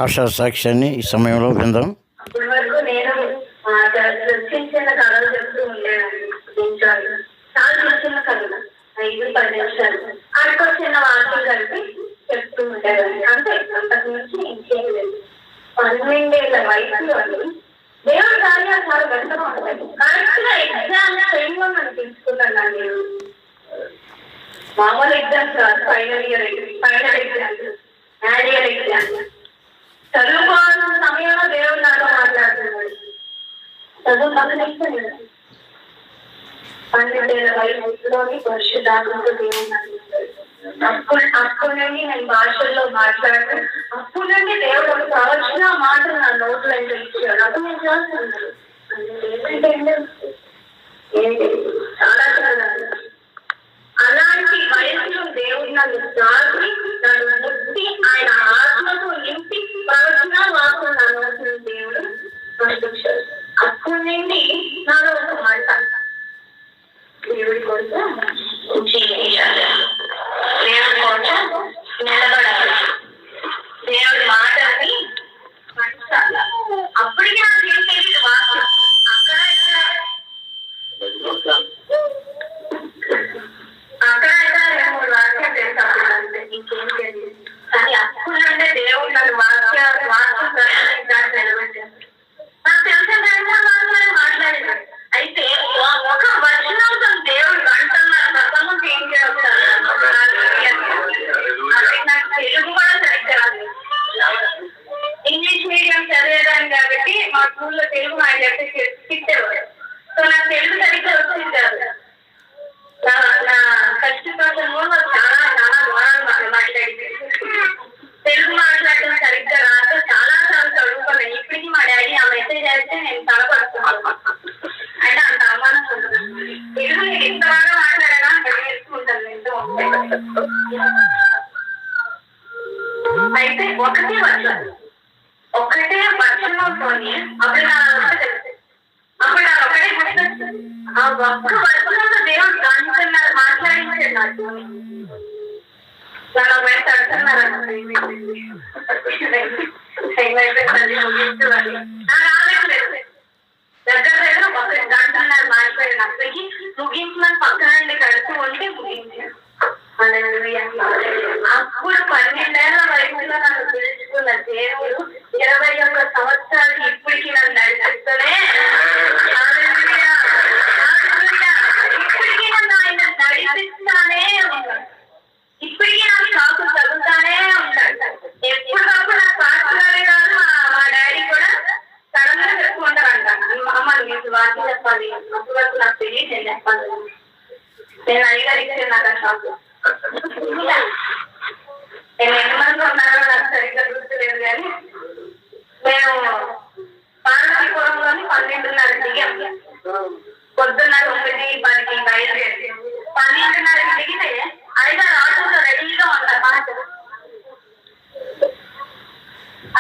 ఆశా సాక్ష్యాన్ని ఈ సమయంలో విందాం. అప్పటి వరకు నేను చిన్న కథలు చెప్తూ ఉండేదాన్ని. చాలా చిన్న కథలు 5-10 నిమిషాలు ఆడికో చిన్న వార్తలు కలిపి చెప్తూ ఉండేదాన్ని. అంతే, అంతకు మించి ఇంకేం లేదు. 12 ఏళ్ల వయసులో దేవుడు కార్యాలు చాలా గంటగా ఉంటాయి. కరెక్ట్ గా ఎగ్జామ్ టైంలో మనం తెలుసుకున్నాను. నేను మామూలు ఎగ్జామ్స్ కాదు, ఫైనల్ ఎగ్జామ్స్, యాన్యువల్ ఎగ్జామ్స్ చదువుకోవాల్సిన సమయంలో దేవుడు నాతో మాట్లాడుతున్నాడు. చదువు పక్కన 12 ఏళ్ల వయసులోని పరిశుద్ధాత్మతో దేవుడు అప్పటి నుండి నేను భాషల్లో మాట్లాడుతూ అప్పటి నుండి దేవుడు ఒక ప్రవచన మాటలు నా నోట్లో ఇచ్చాడు. అప్పుడు నేను చేస్తున్నాను. చాలా చాలా అలాంటి వయసులో దేవుడు నన్ను దాచి నన్ను ముట్టి ఆయన ఆత్మతో నింపి ప్రవచన వాకు నా నోట్లో దేవుడు పంపించాడు. అప్పటి నుండి నాలో ఒక మాట, దేవుడి కోసం జీవించాలి, దేవుడి కోసం నిలబడాలి, దేవుడి మాటని పంచాలి. అప్పటికి నాకు ఏం తెలియదు వాక్యం. అక్కడ రెండు మూడు వాక్యాలు తెలుసు, ఇంకేం తెలియదు. కానీ అప్పుడు నుండే దేవుడు నన్ను వాక్యం నిలబెట్టాను. నాకు తెలిసిన 2-3 వాక్యాలు మాట్లాడేదాన్ని. అయితే ఒక వచనంతో దేవుడు గంటన్నర ప్రసంగం ఏం చేస్తాడు. నాకు తెలుగు కూడా సరిగ్గా రాదు. ఇంగ్లీష్ మీడియం చదివేదాన్ని కాబట్టి మా స్కూల్లో తెలుగు మా చెప్పి తిట్టేవాడు. సో నాకు తెలుగు సరిగ్గా వచ్చింది కాదు. నా ఫస్ట్ పర్సన్ చాలా చాలా దూరాలు మాట్లాడింది. తెలుగు మాట్లాడడం సరిగ్గా రాక చాలా సార్లు చదువుకున్నాను. ఇప్పటికీ మా డాడీ ఆ మెసేజ్ అయితే నేను తలపడుతున్నాను. అంటే అంత అవమానం ఉంటుంది. తెలుగు నేను ఎంత బాగా మాట్లాడానా అక్కడ నేర్చుకుంటాను. ఎంతో అయితే ఒకటే వచనంతో అప్పుడు అప్పుడు నాకు ఒకటే గుర్తొచ్చింది. ఆ ఒక్క వచనంతో దేవుడు గంటన్నర మాట్లాడించాడు నాకు. చాలా బయట అడుగుతున్నారు దగ్గర ఒక గంటన్నర మాట్లాడిన అప్పటికి ముగించమని పక్కన కడుతూ ఉంటే ముగించాను. అప్పుడు 12 ఏళ్ల వయసులో నన్ను పిలుచుకున్న దేవుడు 21 సంవత్సరాలు ఇప్పటికీ నన్ను నడిపిస్తూనే ఇప్పటికీ నన్ను ఆయన నడిపిస్తానే ఉన్నాడు. ఇప్పటికీ నాకు షాకులు తగ్గుతానే ఉంటాడు. ఎప్పటికప్పుడు నాకు పాఠశాలే కాదు, మా డాడీ కూడా సడన్ గా చెప్పుకుంటారంట, అమ్మ మీకు వాకి చెప్పాలి, అప్పటి వరకు నాకు తెలియదు, నేను చెప్పాలి. నేను అడిగారు నాకు ఆ షాకు. నేను ఎంతమంది ఉన్నారో నాకు సరిగ్గా గుర్తులేదు. కానీ మేము పార్వతీపురంలోని 12:30 దిగాం. పొద్దున్న 9:10 బయలుదేరి 12:30 దిగితే 5 ఆటోలు రెడీగా ఉన్నారు.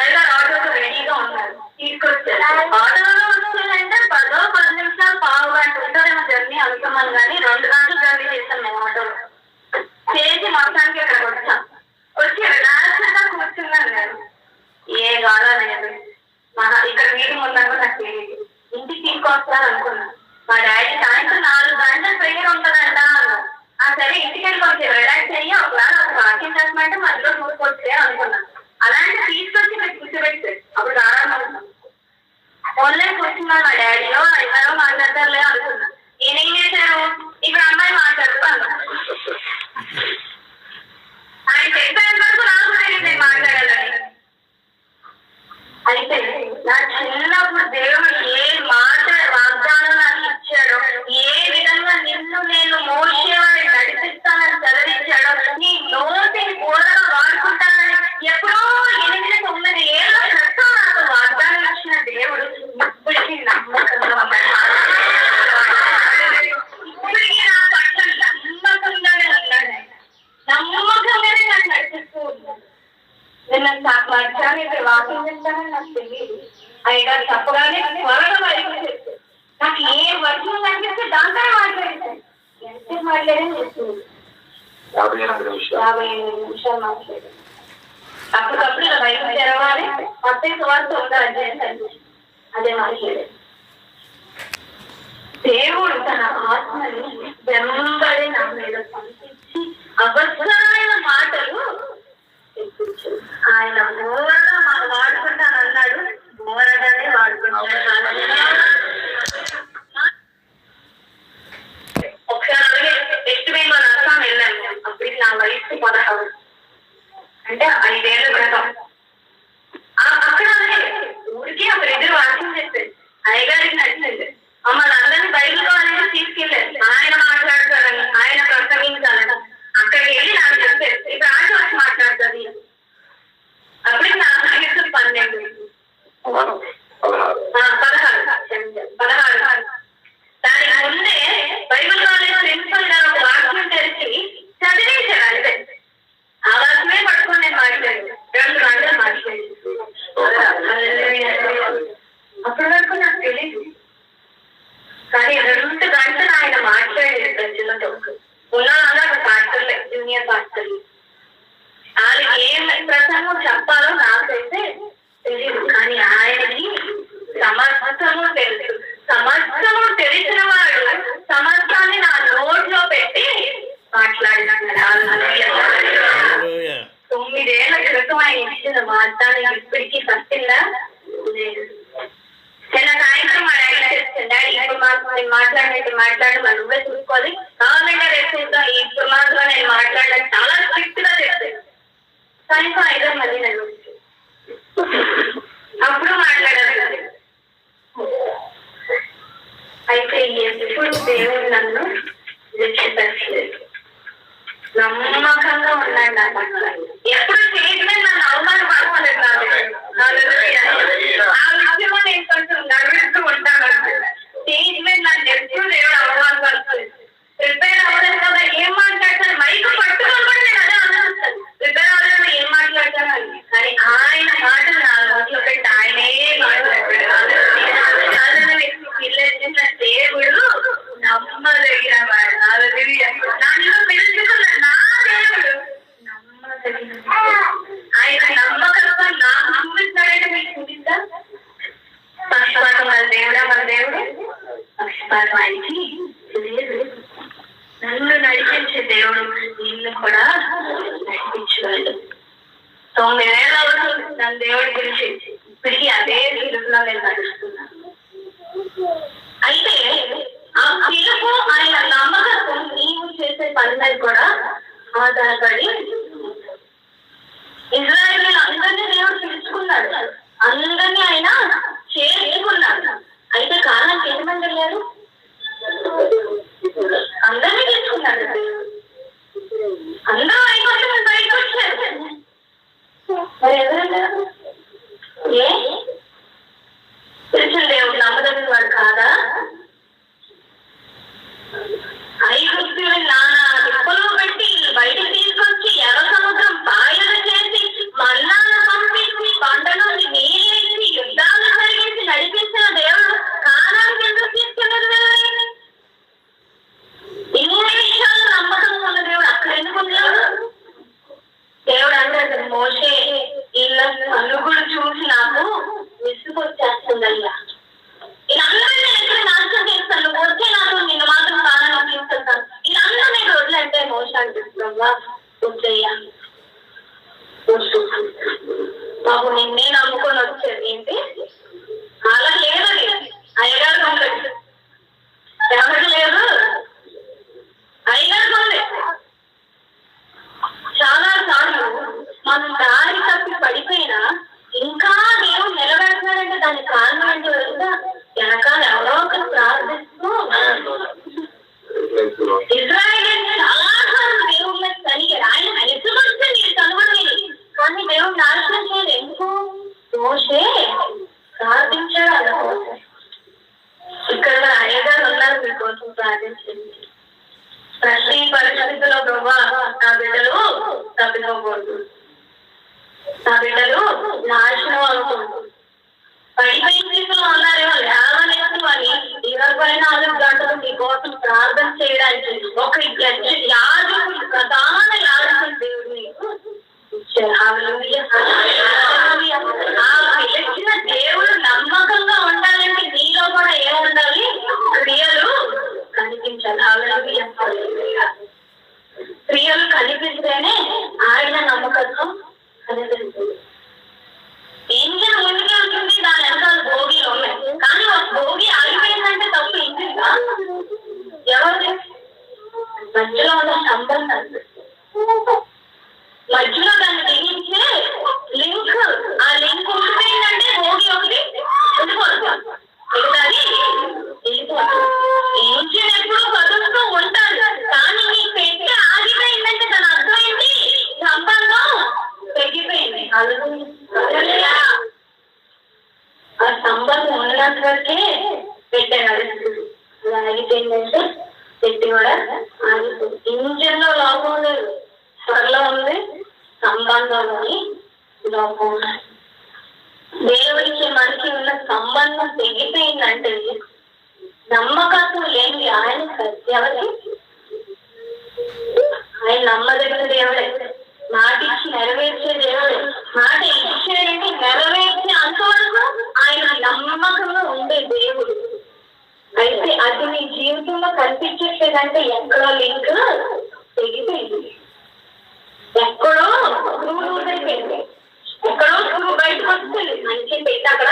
5 ఆటోలు రెడీగా ఉన్నారు, తీసుకొచ్చారు. ఆటోలో వస్తుందంటే 10 నిమిషాలు పావు గంట ఉంటారేమో జర్నీ అనుకున్నాను. కానీ 2 గంటలు జర్నీ చేశాను మేము ఆటోలో. చేసి మొత్తానికి ఇక్కడికి వచ్చాం. వచ్చి రిలాక్స్గా కూర్చున్నాను. నేను ఏ గాలో లేదు. ఇక్కడ మీటింగ్ ఉందని నాకు తెలియదు. ఇంటికి తీసుకొస్తాను అనుకున్నాను. మా డాడీ సాయంత్రం 4 గంటల ప్రేయర్ ఉంటుందంట అన్నారు. సరే ఇంటికి వెళ్ళి కొంచెం రిలాక్స్ అయ్యి ఒకవేళ ఒక వాకింగ్ చేస్తామంటే మధ్యలో చూసుకొచ్చే అనుకున్నాను. అలాంటి తీసుకొచ్చి మీరు కూర్చోబెట్టారు. అప్పుడు ఆరాధన ఆన్లైన్ కూర్చున్నాను. మా డాడీలో ఎవరో మాట్లాడతారులే అనుకున్నాను. నేనేం చేశాను, ఇప్పుడు అమ్మాయి మాట్లాడుతూ అన్నాను. ఆయన చెప్పేంత వరకు నాకు తెలియదు నేను మాట్లాడాలని. అయితే నా చిన్నప్పుడు దేవుడు ఏ మాట వాగ్దానం నాకు ఇచ్చాడో, ఏ విధంగా నిన్ను నేను మోసేవాడిని నడిపిస్తానని చదివించాడో, నీ నోటిని కూరగా వాడుకుంటానని ఎప్పుడో 8-9 ఏళ్ళ క్రితం నాకు వాగ్దానం ఇచ్చిన దేవుడు ఇప్పటికీ నమ్మకంగా ఇప్పటికీ నా పట్ల నమ్మకంగానే ఉన్నాడు. నమ్మకంగానే నాకు నడిపిస్తూ ఉన్నాడు. నేను వచ్చాను, వాకింగ్ చేస్తానని నాకు తెలియదు. ఆయన చెప్పగానే త్వరగా బయటకు చెప్తాను. నాకు ఏ వర్షం కనిపిస్తే దాంతో మాట్లాడేసాను. ఎంత మాట్లాడని చెప్తుంది. 58 నిమిషాలు మాట్లాడాను. అప్పటికప్పుడు బయటకు తెరవా చెప్పగానే మత్తయి సువార్త 9వ అధ్యాయం అదే మాట్లాడే దేవుడు తన ఆత్మని వెంబడి నా మీద పంపించి అవసరమైన మాటలు ఆయన బోరగా వాడుకుంటానన్నాడు. బోరగానే వాడుకుంటాడు. ఒకసారి అలాగే నెక్స్ట్ మేము అస్సాం వెళ్ళాము. అప్పటికి నా వయసు 16, అంటే 5 ఏళ్ల క్రితం. అక్కడ ఊరికి అక్కడ ఎదురు వాక్యం చెప్పారు. అయ్యగారికి నచ్చింది. మమ్మల్ని అందరినీ బైబిల్ కాలేజీ తీసుకెళ్ళారు. ఆయన మాట్లాడతారని, ఆయన ప్రసంగించాలని. అక్కడికి వెళ్ళి నాకు చెప్పారు, ఇప్పుడు ఆశ వచ్చి మాట్లాడుతుంది. అప్పటికి నా వయసు 12, 16. దానికి ముందే బైబిల్ కాలేజ్ ప్రిన్సిపల్ గారు ఒక వాక్యం తెలిసి చదివేశారు. అంతే ఆ వాక్యమే పట్టుకొని నేను మాట్లాడాను. 2 గంటలు మాట్లాడాను. అప్పటి వరకు నాకు తెలియదు, కానీ 2 గంటలు ఆయన మాట్లాడారు ప్రజలతో. ఉన్నాళ్ళందరూ ఒక పాస్టర్లే, జూనియర్ పాస్టర్లు. వాళ్ళకి ఏం ప్రసంగం చెప్పాలో నాకైతే తెలియదు, కానీ ఆయనకి సమస్తము తెలుసు. సమస్తము తెలిసిన వాడు సమస్తాన్ని నా నోట్లో పెట్టి మాట్లాడినాడు. 9 ఏళ్ల క్రితం ఆయన ఇచ్చిన వాగ్దానం ఇప్పటికీ పట్టిందా లేదు. నిన్న సాయంత్రం మా డాడీ చెప్తాను, డాడీ ఇప్పుడు మాట్లాడినట్టు మాట్లాడి మరి నువ్వే చూసుకోవాలి. గవర్నమెంట్ రెస్పెక్ట్ ఇప్పుడు మాత్రం నేను మాట్లాడడానికి చాలా స్ట్రిక్ట్ గా చెప్తాను. కనీసం 5 మంది నన్ను అప్పుడు మాట్లాడారు. అయితే ఎప్పుడు దేవుడు నన్ను విడిచిపెట్టలేదు. నమ్మకంగా ఉన్నాడు నా పట్ల. ఎప్పుడు స్టేట్మెంట్ నన్ను అవమానపడలేదు. ఆ విషయంలో నేను కొంచెం నడుస్తూ ఉంటాను. స్టేట్మెంట్ నన్ను ఎప్పుడు దేవుడు అవమానపడుతుంది. ప్రిపేర్ అవ్వలేదు కదా, ఏం మాట్లాడతాను, మైకు పట్టుకొని కూడా నేను అదే ఆలోచిస్తాను. ప్రిపేర్ అవ్వలేదు ఏం మాట్లాడతాను అని. కానీ ఆయన మాటలు నా నోట్లో పెట్టి ఆయనే మాట్లాడతాడు. దేవుడు నమ్మదగిన వాడు. నన్ను పిలుచుకున్న నా దేవుడు నమ్మదగిన. ఆయన నమ్మకంగా నాకు చూపిస్తాడంటే మీకు చూపిస్తా. పక్షపాతం మన దేవుడా? మన దేవుడు పక్షపాతం ఆయనకి లేదు. నన్ను నడిపించే దేవుడు నిన్ను కూడా నడిపించేవాడు. 9 ఏళ్ళ అవుతుంది నన్ను దేవుడి గురించి. ఇప్పటికీ అదే పిలుపులో నేను నడుస్తున్నాను. అయితే ఆ పిలుపు ఆయన నమ్మకం నీవు చేసే పనులై కూడా ఆధారపడి. ఇజ్రాయేల్ అందరినీ దేవుడు పిలుచుకున్నాడు, అందరినీ ఆయన చేర్చుకున్నాడు. అయితే కాలానికి ఎంతమంది వెళ్ళారు? అందరినీ తీసుకున్నాడు. అందరూ అయిపోతే బయటకు వచ్చారు. మరి ఎవరన్నారు? ఏ పిలిచిన దేవుడు నమ్మదగిన వాడు కాదా? ఐగుప్తుని నానా తిప్పలు పెట్టి బయటకు తీసుకొచ్చి ఎర్ర సముద్రం పాయలు చేసి మన్నాను పంపించి పంటను నీళ్ళేసి యుద్ధాలు జరిగించి నడిపించిన దేవుడు కానానికి ఎందుకు తీసుకెళ్ళదు? ఇన్ని విషయాలు నమ్మకంగా ఉన్న దేవుడు అక్కడ ఎందుకు ఉన్నాడు? దేవుడు అంటే మోషే వీళ్ళ అనుగుడు చూసి నాకు విసుగొచ్చేస్తుందయ్యా, వీళ్ళందరినీ ఎక్కడ నాశనం చేస్తాను, వచ్చే నాకు నిన్ను మాత్రం కారణం తీసుకెళ్తాను, వీళ్ళందరూ నేను వదిలంటే మోసం అనిపిస్తుందా? వచ్చయ్యా బాబు, నిన్నే నమ్ముకొని వచ్చేది ఏంటి? అలా లేదని అయ్యగారు ఉండదు, ఎవరికి లేదు, అయ్యగారు ఉంది. చాలా సార్లు మనం దారి తప్పి పడిపోయినా ఇంకా దేవుడు నిలబెడతాడంటే దానికి కారణం ఏంటో తెలుసా? వెనకాల ఎవరో ఒకరు ప్రార్థిస్తూ. ఇజ్రాయేల్ చాలా సార్లు దేవుడి మీద కలిగారు. ఆయన ఎదుగుస్తే మీరు కనుగొనలేదు, కానీ దేవుడు నాశనం చేయలేదు. ఎందుకు? మోషే ప్రార్థించాడు అనుకోసం. ఇక్కడ అయ్యగారు ఉన్నారు మీకోసం ప్రార్థించండి. ప్రతి పరిస్థితిలో ప్రభా నా బిడ్డలు తప్పిపోకూడదు, నా బిడ్డలు నాశనం అవుతుంది. పడిపోయిన స్థితిలో ఉన్నారేమో లేవలేదు అని 24 గంటలు మీ కోసం ప్రార్థన చేయడానికి ఒక యాజకుడు, ప్రధాన యాజకుడు దేవుడు నీకు ఇచ్చారు. హల్లెలూయా. అయినంత వరకే పెట్టాను. అది ఆగిపోయిందంటే పెట్టి కూడా ఆగిపోయింది. ఇంజన్ లో లోపం లేదు, త్వరలో ఉంది సంబంధంలోని లోపం. దేవుడికి మనకి ఉన్న సంబంధం తెగిపోయిందంటే నమ్మకత్వం లేని ఆయన ఎవరికి? ఆయన నమ్మదగిన దేవుడే, మాట ఇచ్చి నెరవేర్చే దేవుడే. మాట ఇచ్చేయండి నెరవేర్చే అంతవరకు ఆయన నమ్మకంగా ఉండే దేవుడు. అయితే అది నీ జీవితంలో కనిపించట్లేదంటే ఎక్కడో లింక్ తెగిపోయింది, ఎక్కడో స్క్రూ లూజ్ అయిపోయింది, ఎక్కడో స్క్రూ బయటకు వస్తుంది. మంచి పెట్టి అక్కడ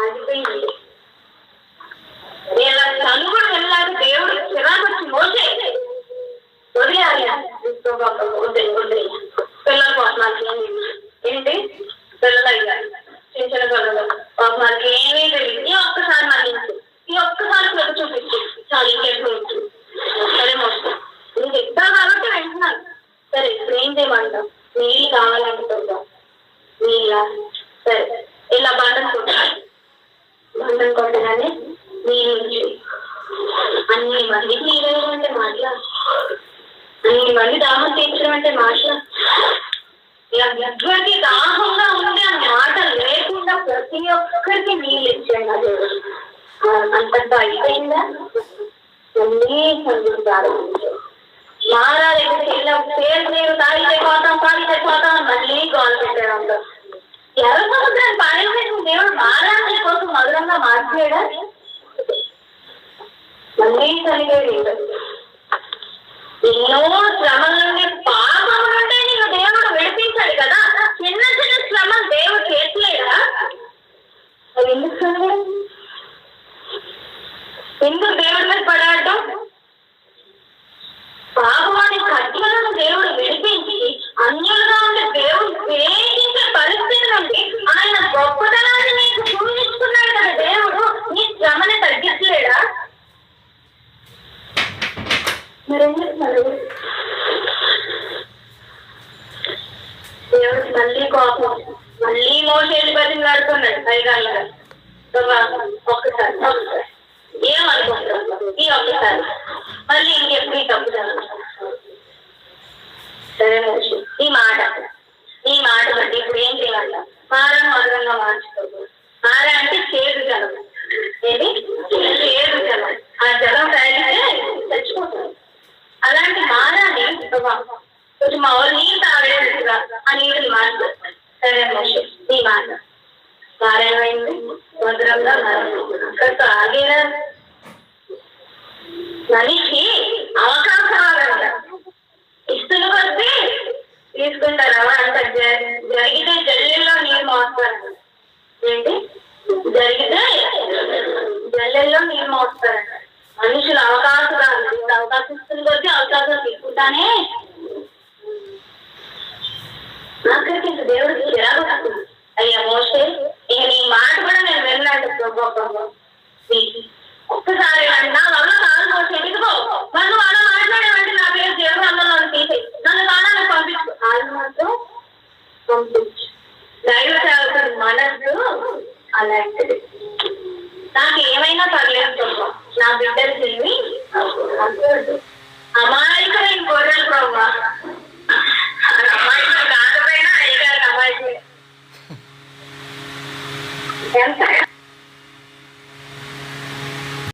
ఆగిపోయింది. వీళ్ళ కనుగొని వెళ్ళాలి. దేవుడు చిరాకు వచ్చి మోసే వదిలేయాలి. పిల్లల కోసం ఏంటి పిల్లలు అయ్యారు, చిన్న చిన్న పిల్లలు మనకి ఏమీ తెలియదు. ఈ ఒక్కసారి మళ్ళించు, ఈ ఒక్కసారి పిల్లలు చూపించు, చాలా ఇంకెప్పుడు సరే మోస్తాం. నువ్వు చెప్తావు కాబట్టి వెంటున్నాను. సరే ఇప్పుడు ఏం చేయమంటావు? నీళ్ళు కావాలనుకుంటావు, నీళ్ళ సరే ఇలా బండం కొట్టాలి. బండం కొట్టగానే నీళ్ళు అన్ని మందికి నీళ్ళు అంటే మాట్లా, అన్ని మంది దాహం తీర్చడం అంటే మాటలా, ఎవరికి దాహంగా ఉండే మాట లేకుండా ప్రతి ఒక్కరికి నీళ్ళు ఇచ్చాడు నా దేవుడు. అంతటా అయిపోయిందా? అన్నీ సందుతారు. మారా దగ్గర పేరు నీరు తాగిపోతాం మళ్ళీ గోల్ పెట్టాడు. అందరూ ఎవరి సముద్రాన్ని పాడేసిన దేవుడు మారాన్ని కోసం మధురంగా మార్చాడా? మళ్ళీ కలిగేది. ఎన్నో శ్రమల నుండి పాపం నుండి నీకు దేవుడు విడిపించాడు కదా. చిన్న చిన్న శ్రమలు దేవుడు చేసలేడా? అది ఎందుకు ఎందుకు దేవుడి మీద పడాడటం? పాపవాడి కట్లను దేవుడు విడిపించి అన్యులుగా ఉండే దేవుడు ప్రేమించే పరిస్థితి నుండి ఆయన గొప్పతనాన్ని నీకు చూపించుకున్నాడు కదా. దేవుడు నీ శ్రమని తగ్గించలేడా? దేవుడికి మళ్ళీ కోపం, మళ్ళీ మోసేది బతిలాడుతున్నాడు పైగాళ్ళగా. ఒక్కసారి ఏమనుకుంటారు? ఈ ఒక్కసారి మళ్ళీ ఇంకెప్పుడు తప్పుతాను. సరే మోషే ఈ మాట బట్టి ఇప్పుడు ఏం చేయాలి? మారని మధురంగా మార్చుకోదు. మార అంటే చేదు జలం. ఏది చేదు జలం. ఆ జలం తాగితే చచ్చిపోతుంది. అలాంటి మారాన్ని కొంచెం మా వాళ్ళు నీళ్ళు తాగలేదుగా ఆ నీళ్ళని మార్చు. సరే మోషే ఈ మాట మారేమైంది? మధురంగా అక్కడితో ఆగేనా? మనిషి అవకాశాలంట ఇస్తున్న కొద్దీ తీసుకుంటారా అంట. జరిగితే జల్లెల్లో నీరు మోస్తారంట. ఏంటి జరిగితే జల్లెల్లో నీరు మోస్తారంట. మనుషులు అవకాశాలు అవకాశం ఇస్తున్న కొద్దీ అవకాశాలు తీసుకుంటానే నాకైతే ఇంక దేవుడికి చిరాకు వస్తుంది. అయ్యా మోసే ఇక నీ మాట కూడా నేను వెళ్ళాను. ఒక్కసారి నా వల్ల కాదు మోసే ఇదిగో నన్ను అలా మాట్లాడేవంటే నా పేరు దేవుడు అందరూ తీసే నన్ను కాలాన్ని పంపించు. అది మాత్రం పంపించు. దైవ సేవకుడు మనసు అలాంటిది. నాకు ఏమైనా పర్లేదు, నా బిడ్డలు తిరిగి